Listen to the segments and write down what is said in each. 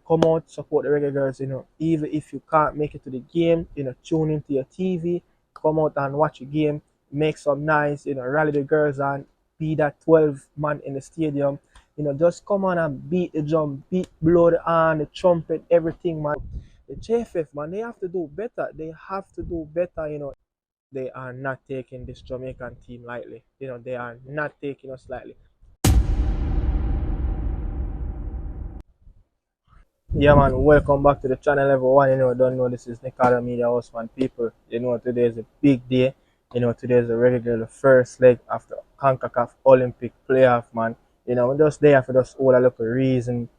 come out, support the Reggae Girlz, even if you can't make it to the game, tune into your TV, come out and watch a game, make some nice, rally the girls and be that 12 man in the stadium. Just come on and beat the drum, blow the horn, the trumpet, everything, man. The JFF, man, they have to do better. They have to do better. They are not taking this Jamaican team lightly. They are not taking us lightly. Yeah, man, welcome back to the channel, everyone. Don't know this is Nicardo Media House, man. People, today is a big day. Today is the regular first leg after Concacaf Olympic playoff, man. We're just there for just all a little reason.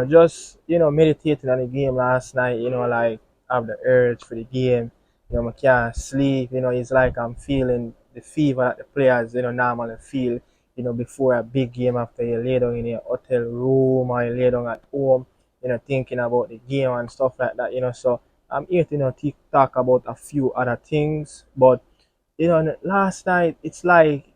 Just, meditating on the game last night, like, have the urge for the game. I can't sleep. It's like I'm feeling the fever that the players, normally feel, before a big game after you lay down in your hotel room or you lay down at home, thinking about the game and stuff like that. So I'm here to, talk about a few other things. But, last night, it's like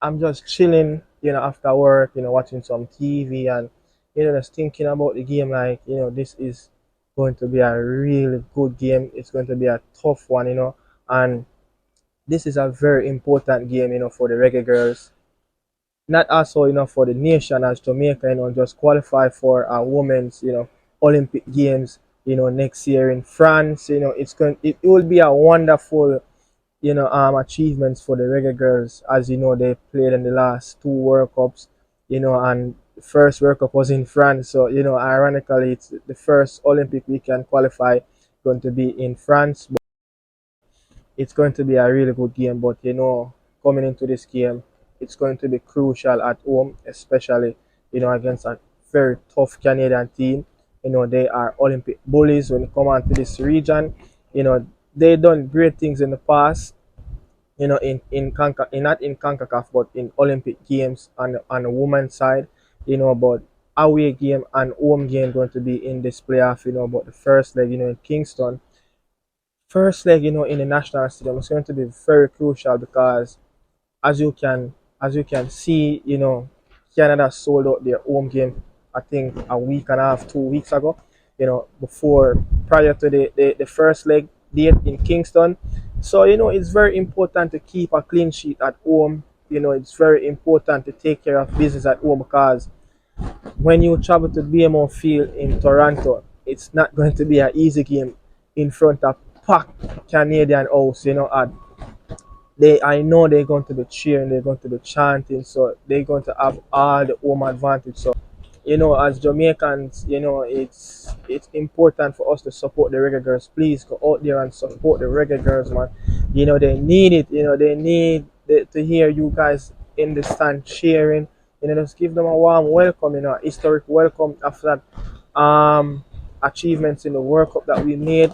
I'm just chilling, after work, watching some TV and, just thinking about the game like, this is going to be a really good game. It's going to be a tough one, and this is a very important game, for the Reggae Girlz. Not also, for the nation as Jamaica, just qualify for a women's, Olympic Games, next year in France. It will be a wonderful achievements for the Reggae Girlz. As you know, they played in the last two World Cups, and the first World Cup was in France. So, ironically, it's the first Olympic we can qualify going to be in France. But it's going to be a really good game. But, coming into this game, it's going to be crucial at home, especially, against a very tough Canadian team. They are Olympic bullies when it comes on to this region. They done great things in the past, not in CONCACAF, but in Olympic Games on the women's side, but away game and home game going to be in this playoff, but the first leg, in Kingston, first leg, in the national stadium is going to be very crucial because as you can see, Canada sold out their home game, I think a week and a half, 2 weeks ago, before prior to the first leg date in Kingston. So, it's very important to keep a clean sheet at home. It's very important to take care of business at home because when you travel to BMO Field in Toronto, it's not going to be an easy game in front of packed Canadian house, and I know they're going to be cheering, they're going to be chanting, so they're going to have all the home advantage. So, as Jamaicans, it's important for us to support the Reggae Girlz. Please go out there and support the Reggae Girlz, man. They need it. They need to hear you guys in the stand cheering. Just give them a warm welcome. A historic welcome after that achievements in the World Cup that we made.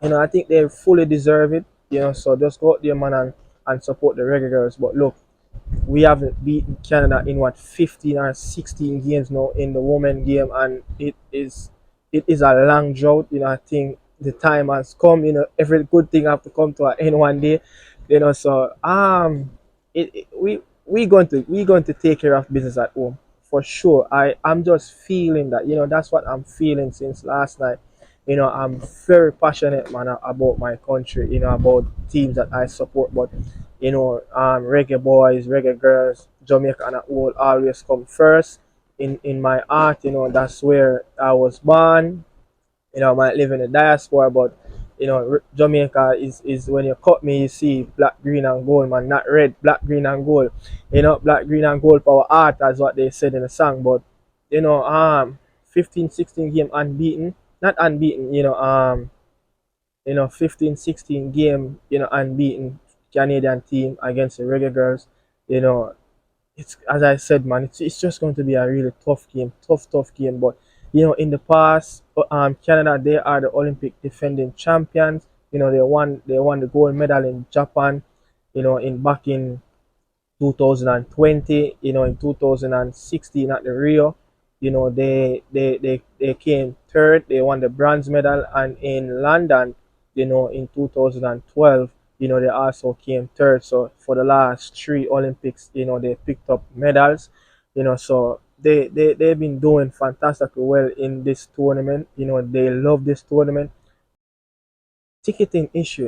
I think they fully deserve it. So just go out there, man, and support the Reggae Girlz. But look, we haven't beaten Canada in what 15 or 16 games now in the women game, and it is a long drought. I think the time has come. Every good thing have to come to an end one day. So we going to take care of business at home for sure. I'm just feeling that. That's what I'm feeling since last night. I'm very passionate, man, about my country, about teams that I support. But, Reggae boys, Reggae Girlz, Jamaica and all always come first in my heart. That's where I was born. I might live in the diaspora, but, Jamaica is when you cut me, you see black, green, and gold, man, not red, black, green, and gold. Black, green, and gold for our art, as what they said in the song. But, 15, 16 game unbeaten, not unbeaten, 15, 16 game, unbeaten Canadian team against the Reggae Girlz. You know, it's as I said, man, it's just going to be a really tough game, tough game. But in the past, Canada, they are the Olympic defending champions. They won the gold medal in Japan. In back in 2020. In 2016 at the Rio. They came third. They won the bronze medal, and in London, in 2012, they also came third. So for the last three Olympics, they picked up medals. So they've been doing fantastically well in this tournament. They love this tournament. Ticketing issue,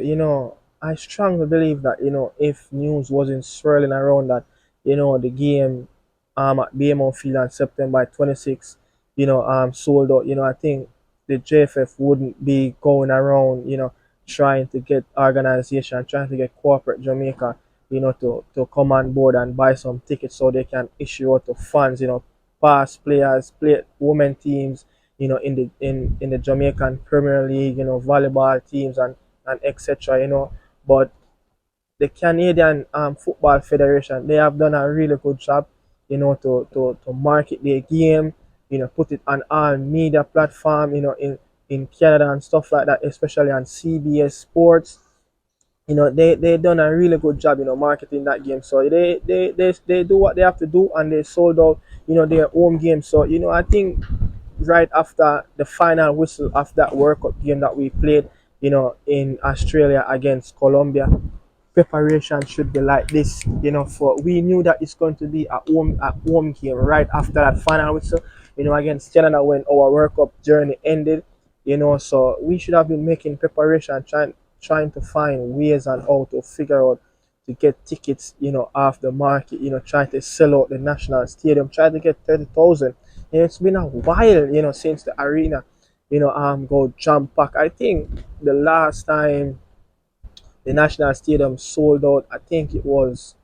I strongly believe that, if news wasn't swirling around that, the game at BMO Field on September 26th, sold out, I think the JFF wouldn't be going around, trying to get organization, trying to get corporate Jamaica, to come on board and buy some tickets so they can issue out to fans, past players, women teams, in the Jamaican Premier League, volleyball teams and etc. But the Canadian Football Federation, they have done a really good job, to market their game, put it on all media platform, in Canada and stuff like that, especially on CBS Sports. They done a really good job, marketing that game. So they do what they have to do, and they sold out, their home game. So I think right after the final whistle of that World Cup game that we played, in Australia against Colombia, preparation should be like this. For we knew that it's going to be a home game right after that final whistle, against Canada when our World Cup journey ended. So we should have been making preparation, trying to find ways and how to figure out to get tickets, off the market, try to sell out the national stadium, try to get 30,000. It's been a while, since the arena, go jam pack. I think the last time the national stadium sold out, I think it was,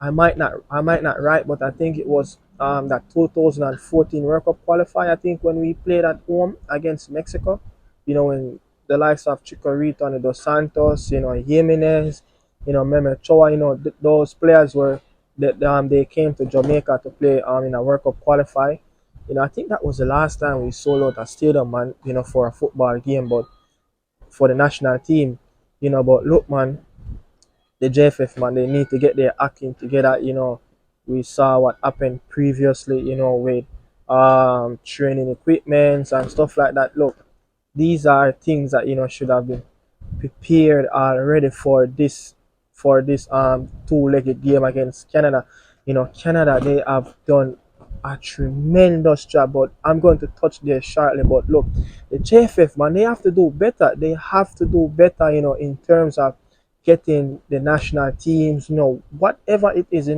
I might not right, but I think it was that 2014 World Cup qualifier. I think when we played at home against Mexico, when the likes of Chikorito and Dos Santos, Jimenez, Meme Choa, those players were that they came to Jamaica to play in a World Cup qualifier. I think that was the last time we sold out a stadium, man. For a football game, but for the national team, But look, man, the JFF, man, they need to get their acting together. We saw what happened previously, with training equipments and stuff like that. Look, these are things that should have been prepared already for this two-legged game against Canada. Canada, they have done a tremendous job, but I'm going to touch there shortly. But look, the JFF, man, they have to do better. They have to do better, in terms of getting the national teams, whatever it is,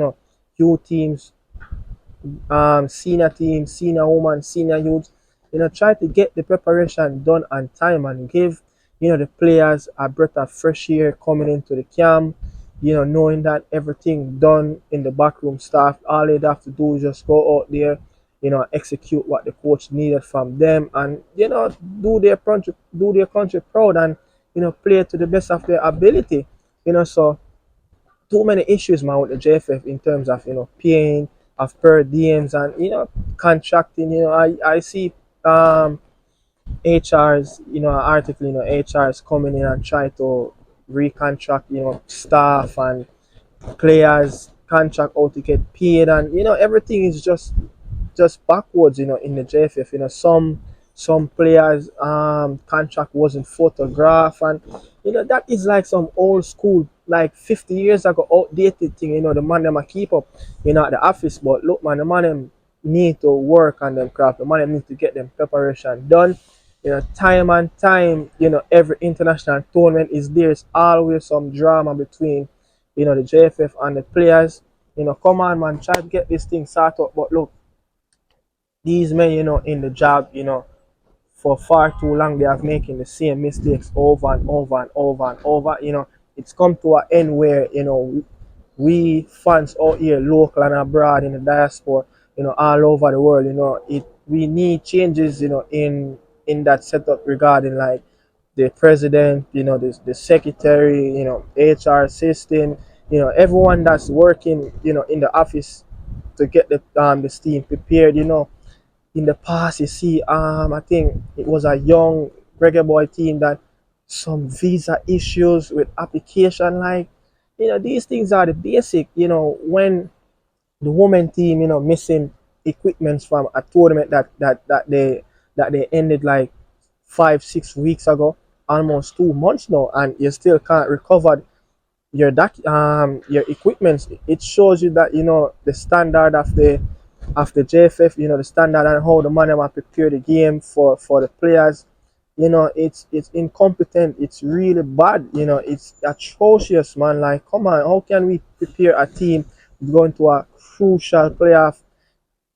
youth teams, senior teams, senior women, senior youth, try to get the preparation done on time and give, the players a breath of fresh air coming into the camp, knowing that everything done in the backroom staff, all they have to do is just go out there, execute what the coach needed from them and, do their country proud and, play to the best of their ability. So too many issues, man, with the JFF in terms of, paying of per diems and, contracting. I see HRs, an article, HRs coming in and try to recontract, staff and players contract out to get paid, and everything is just backwards, in the JFF. Some players contract wasn't photographed, and that is like some old school, like 50 years ago, outdated thing. The man them a keep up, at the office. But look, man, the man them need to work on them craft. The man them need to get them preparation done. Time and time, every international tournament is there's always some drama between, the JFF and the players. Come on, man, try to get this thing sorted out. But look, these men, in the job, for far too long, they have making the same mistakes over and over and over and over. It's come to an end where, we fans out here, local and abroad in the diaspora, all over the world, we need changes, in that setup regarding like the president, the secretary, HR assistant, everyone that's working, in the office to get the team prepared. In the past, you see, I think it was a young reggae boy team that some visa issues with application, like, these things are the basic. When the women team, missing equipments from a tournament that they ended like 5 6 weeks ago, almost 2 months now, and you still can't recover your equipments. It shows you that, the standard of of the JFF, the standard and how the man have prepare the game for the players. It's incompetent. It's really bad. It's atrocious, man. Like, come on, how can we prepare a team going to a crucial playoff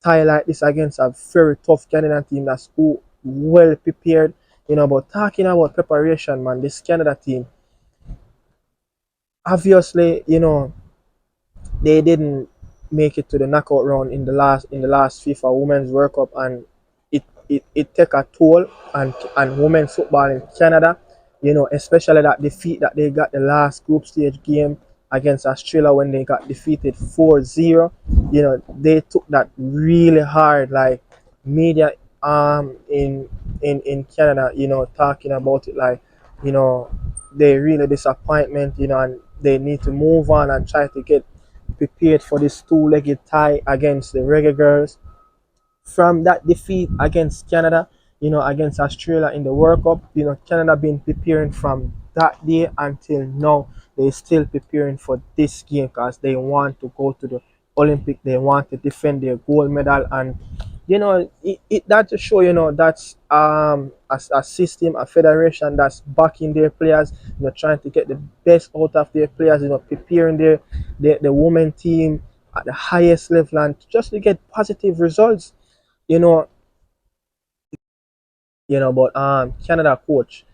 tie like this against a very tough Canadian team that's well prepared? But talking about preparation, man, this Canada team, obviously, they didn't make it to the knockout round in the last FIFA Women's World Cup, and it take a toll on women's football in Canada. Especially that defeat that they got the last group stage game against Australia when they got defeated 4-0. They took that really hard. Like, media in Canada, talking about it like, you know, they really disappointment, and they need to move on and try to get prepared for this two-legged tie against the Reggae Girlz. From that defeat against Canada, against Australia in the World Cup, Canada been preparing from that day until now. They still preparing for this game because they want to go to the Olympic. They want to defend their gold medal, and that to show that's a system, a federation that's backing their players, trying to get the best out of their players, preparing the women team at the highest level and just to get positive results. you know but Canada coach,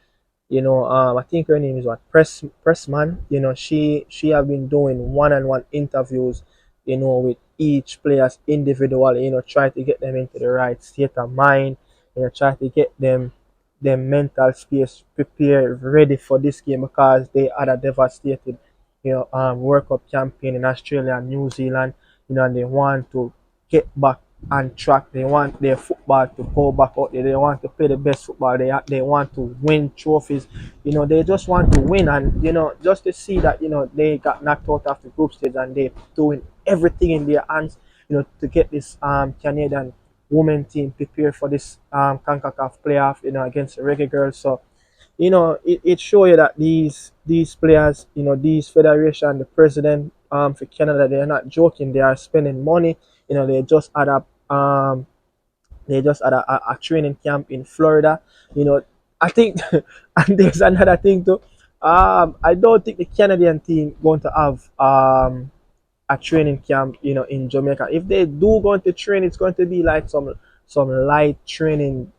I think her name is what, Pressman. She have been doing one-on-one interviews, with each players individually. Try to get them into the right state of mind. Try to get them mental space prepared, ready for this game because they had a devastated, World Cup campaign in Australia and New Zealand. And they want to get back on track. They want their football to go back out there. They want to play the best football. They want to win trophies. They just want to win, and just to see that they got knocked out of the group stage and they doing everything in their hands to get this Canadian women team prepared for this Concacaf playoff against the Reggae Girls. So it show you that these players, these federation, the president for Canada, they're not joking. They are spending money. They just had a training camp in Florida. I think, and there's another thing too. I don't think the Canadian team going to have a training camp, in Jamaica. If they do going to train, it's going to be like some light training,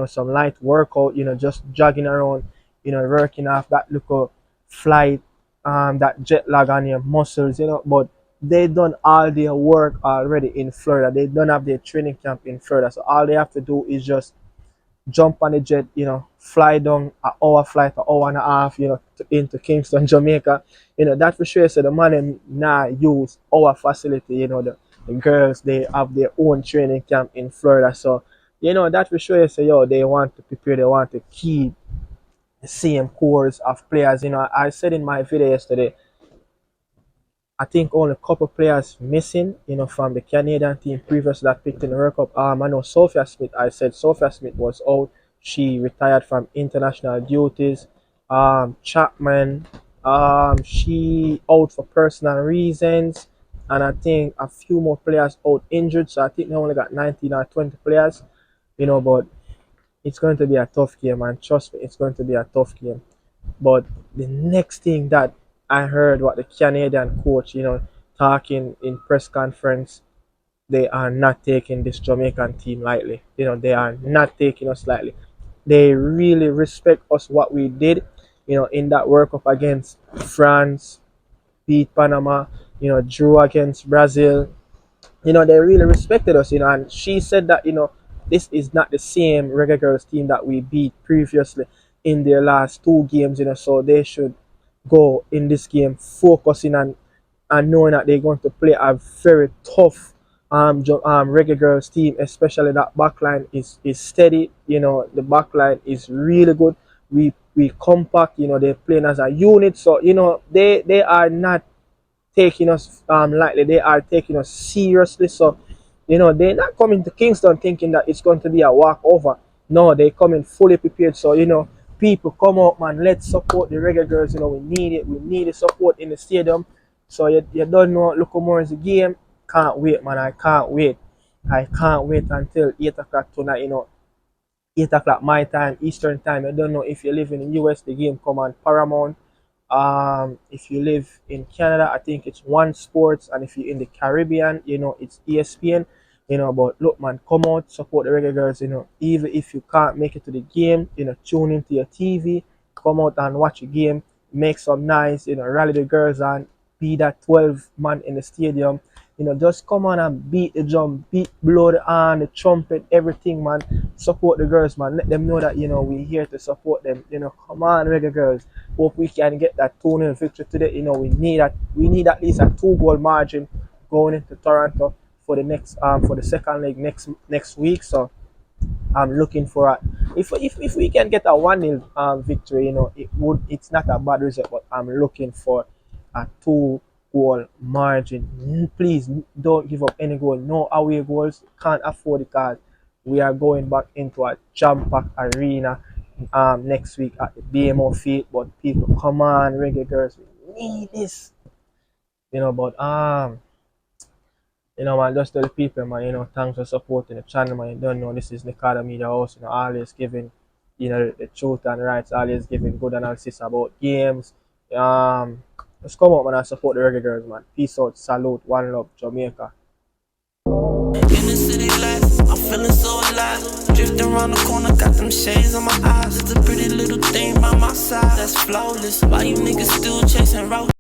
some light workout, just jogging around, working off that little flight, that jet lag on your muscles, but they done all their work already in Florida. They don't have their training camp in Florida. So all they have to do is just jump on the jet, fly down an hour flight, an hour and a half, into Kingston, Jamaica. That for sure. So the man them now use our facility, the girls, they have their own training camp in Florida. So, that for sure. So, they want to prepare, they want to keep the same course of players. I said in my video yesterday, I think only a couple players missing, from the Canadian team previous that picked in the World Cup. I know Sophia Smith. I said Sophia Smith was out. She retired from international duties. Chapman, she out for personal reasons, and I think a few more players out injured. So I think they only got 19 or 20 players. But it's going to be a tough game, and trust me, it's going to be a tough game. But the next thing that I heard what the Canadian coach, talking in press conference, they are not taking this Jamaican team lightly. They are not taking us lightly. They really respect us what we did, in that World Cup against France, beat Panama, drew against Brazil. They really respected us, and she said that, this is not the same Reggae Girls team that we beat previously in their last two games, so they should go in this game focusing and knowing that they're going to play a very tough Reggae Girls team, especially that backline is steady. The backline is really good. We compact, they're playing as a unit. So, they are not taking us lightly. They are taking us seriously. So, they're not coming to Kingston thinking that it's going to be a walkover. No, they coming fully prepared. So, people come out, man. Let's support the Reggae Girls. We need it. We need the support in the stadium. So you don't know. Look more is the game. Can't wait, man. I can't wait. I can't wait until 8 o'clock tonight, 8 o'clock my time, Eastern time. I don't know if you live in the US, the game come on Paramount. If you live in Canada, I think it's One Sports, and if you're in the Caribbean, it's ESPN. But look, man, come out, support the Reggae Girlz. Even if you can't make it to the game, tune into your TV, come out and watch a game, make some nice, rally the girls and be that 12 man in the stadium. Just come on and beat the drum, blow the horn, the trumpet, everything, man. Support the girls, man. Let them know that we're here to support them. Come on, Reggae Girlz. Hope we can get that 2-0 victory today. We need at least a 2-goal margin going into Toronto for the next for the second leg next week. So I'm looking for if we can get a 1-0 victory, it's not a bad result, but I'm looking for a 2-goal margin. Please don't give up any goal. No away goals. Can't afford it, because we are going back into a jam-packed arena next week at the BMO field. But people, come on, Reggae Girlz, we need this. But man, just tell the people, man, thanks for supporting the channel, man. You don't know, this is Nicardo Media House, always giving, the truth and rights, always giving good analysis about games. Just come out, man, and support the Reggae Girlz, man. Peace out, salute, one love, Jamaica. In the city life, I'm feeling so alive. Drifting around the corner, got them shades on my eyes. It's a pretty little thing by my side that's flawless. Why you niggas still chasing routes?